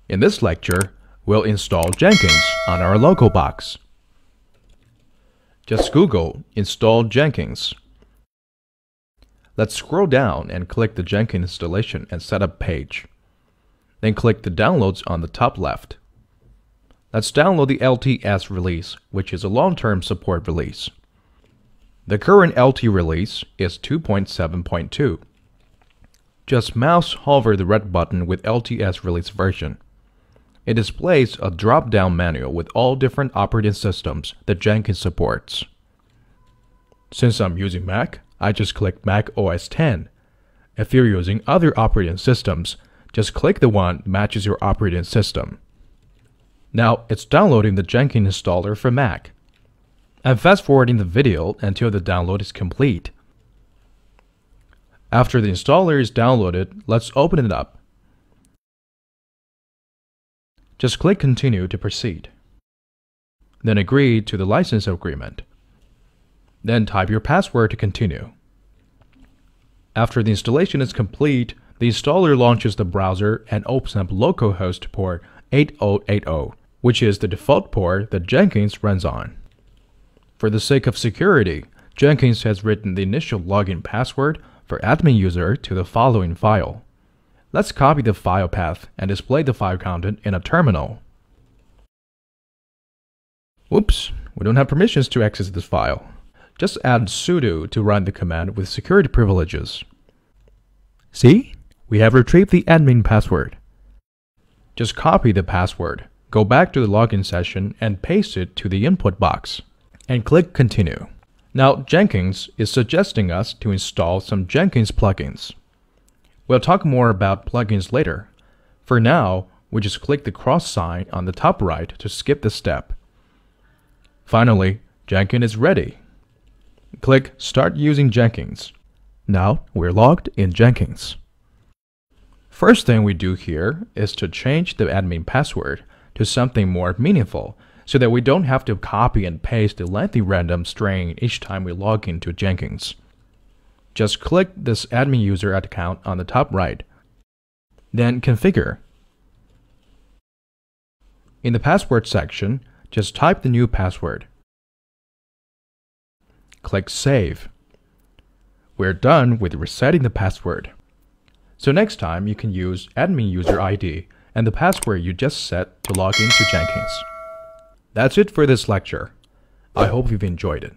In this lecture, we'll install Jenkins on our local box. Just Google install Jenkins. Let's scroll down and click the Jenkins installation and setup page. Then click the downloads on the top left. Let's download the LTS release, which is a long-term support release. The current LT release is 2.7.2. Just mouse hover the red button with LTS release version. It displays a drop-down menu with all different operating systems that Jenkins supports. Since I'm using Mac, I just click Mac OS X. If you're using other operating systems, just click the one that matches your operating system. Now it's downloading the Jenkins installer for Mac. I'm fast-forwarding the video until the download is complete. After the installer is downloaded, let's open it up. Just click Continue to proceed. Then agree to the license agreement. Then type your password to continue. After the installation is complete, the installer launches the browser and opens up localhost port 8080, which is the default port that Jenkins runs on. For the sake of security, Jenkins has written the initial login password for admin user to the following file. Let's copy the file path and display the file content in a terminal. Oops, we don't have permissions to access this file. Just add sudo to run the command with security privileges. See? We have retrieved the admin password. Just copy the password, go back to the login session and paste it to the input box, and click Continue. Now Jenkins is suggesting us to install some Jenkins plugins. We'll talk more about plugins later. For now, we just click the cross sign on the top right to skip the step. Finally, Jenkins is ready. Click Start using Jenkins. Now we're logged in Jenkins. First thing we do here is to change the admin password to something more meaningful so that we don't have to copy and paste the lengthy random string each time we log into Jenkins. Just click this admin user account on the top right. Then Configure. In the password section, just type the new password. Click Save. We're done with resetting the password. So next time you can use admin user ID and the password you just set to log into Jenkins. That's it for this lecture. I hope you've enjoyed it.